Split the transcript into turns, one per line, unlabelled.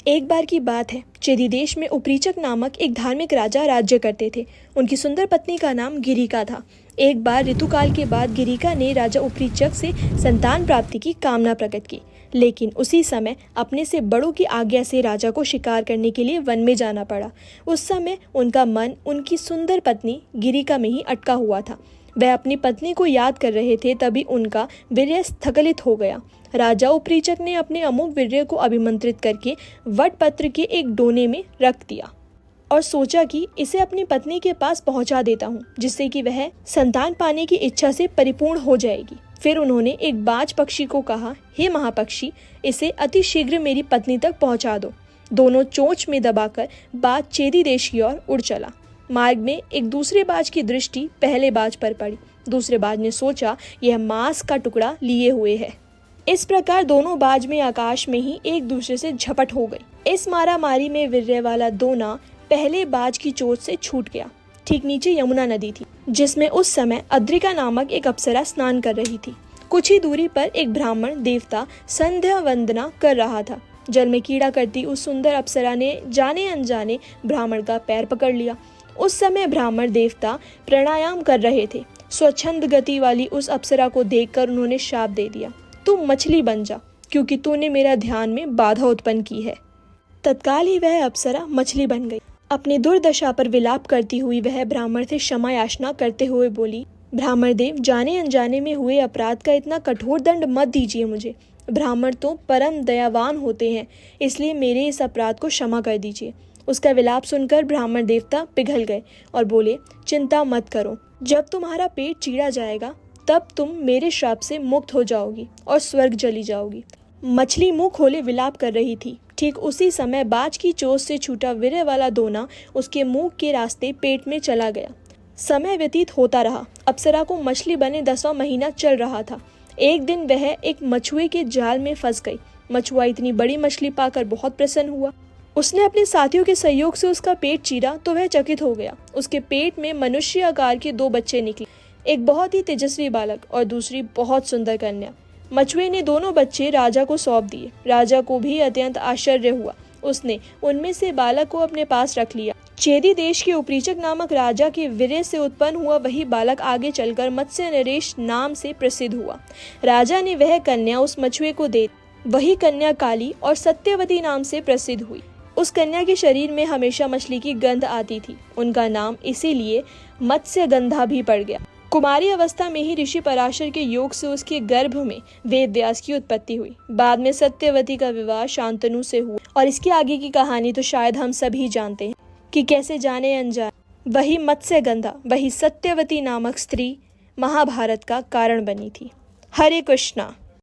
एक बार की बात है, चेदी देश में उपरीचक नामक एक धार्मिक राजा राज्य करते थे। उनकी सुंदर पत्नी का नाम गिरिका था। एक बार ऋतुकाल के बाद गिरिका ने राजा उपरीचक से संतान प्राप्ति की कामना प्रकट की, लेकिन उसी समय अपने से बड़ों की आज्ञा से राजा को शिकार करने के लिए वन में जाना पड़ा। उस समय उनका मन उनकी सुंदर पत्नी गिरिका में ही अटका हुआ था। वह अपनी पत्नी को याद कर रहे थे, तभी उनका वीर्य स्खलित हो गया। राजा उपरीचक ने अपने अमोघ वीर्य को अभिमंत्रित करके वटपत्र के एक डोने में रख दिया और सोचा कि इसे अपनी पत्नी के पास पहुंचा देता हूं, जिससे कि वह संतान पाने की इच्छा से परिपूर्ण हो जाएगी। फिर उन्होंने एक बाज पक्षी को कहा, हे महापक्षी, इसे अति शीघ्र मेरी पत्नी तक पहुंचा दो। दोनों चोंच में दबाकर बाज चेदी देश की ओर उड़ चला। मार्ग में एक दूसरे बाज की दृष्टि पहले बाज पर पड़ी। दूसरे बाज ने सोचा, यह मांस का टुकड़ा लिए हुए है। इस प्रकार दोनों बाज में आकाश में ही एक दूसरे से झपट हो गई। इस मारामारी में वीर्य वाला दोना पहले बाज की चोट से छूट गया। ठीक नीचे यमुना नदी थी, जिसमें उस समय अद्रिका नामक एक अप्सरा स्नान कर रही थी। कुछ ही दूरी पर एक ब्राह्मण देवता संध्या वंदना कर रहा था। जल में कीड़ा करती उस सुंदर अप्सरा ने जाने अनजाने ब्राह्मण का पैर पकड़ लिया। उस समय ब्राह्मण देवता प्राणायाम कर रहे थे। स्वच्छंद गति वाली उस अप्सरा को देखकर उन्होंने शाप दे दिया, तू मछली बन जा, क्योंकि तूने मेरा ध्यान में बाधा उत्पन्न की है। तत्काल ही वह अप्सरा मछली बन गई। अपनी दुर्दशा पर विलाप करती हुई वह ब्राह्मण से क्षमा याचना करते हुए बोली, ब्राह्मण देव, जाने अनजाने में हुए अपराध का इतना कठोर दंड मत दीजिए मुझे। ब्राह्मण तो परम दयावान होते हैं, इसलिए मेरे इस अपराध को क्षमा कर दीजिए। उसका विलाप सुनकर ब्राह्मण देवता पिघल गए और बोले, चिंता मत करो, जब तुम्हारा पेट चीरा जाएगा तब तुम मेरे श्राप से मुक्त हो जाओगी और स्वर्ग चली जाओगी। मछली मुंह खोले विलाप कर रही थी। ठीक उसी समय बाज की चोट से छूटा वीर्य वाला दोना उसके मुंह के रास्ते पेट में चला गया। समय व्यतीत होता रहा। अप्सरा को मछली बने 10वां महीना चल रहा था। एक दिन वह एक मछुए के जाल में फंस गई। मछुआ इतनी बड़ी मछली पाकर बहुत प्रसन्न हुआ। उसने अपने साथियों के सहयोग से उसका पेट चीरा तो वह चकित हो गया। उसके पेट में मनुष्य आकार के 2 बच्चे निकले, एक बहुत ही तेजस्वी बालक और दूसरी बहुत सुंदर कन्या। मछुए ने दोनों बच्चे राजा को सौंप दिए। राजा को भी अत्यंत आश्चर्य हुआ। उसने उनमें से बालक को अपने पास रख लिया। चेदी देश के उपरीचक नामक राजा के वीर्य से उत्पन्न हुआ वही बालक आगे चलकर मत्स्य नरेश नाम से प्रसिद्ध हुआ। राजा ने वह कन्या उस मछुए को दे। वही कन्या काली और सत्यवती नाम से प्रसिद्ध हुई। उस कन्या के शरीर में हमेशा मछली की गंध आती थी। उनका नाम इसीलिए मत्स्य गंधा भी पड़ गया। कुमारी अवस्था में ही ऋषि पराशर के योग से उसके गर्भ में वेद व्यास की उत्पत्ति हुई। बाद में सत्यवती का विवाह शांतनु से हुआ और इसके आगे की कहानी तो शायद हम सभी जानते हैं कि कैसे जाने अनजाने वही मत्स्य गंधा, वही सत्यवती नामक स्त्री महाभारत का कारण बनी थी। हरे कृष्णा।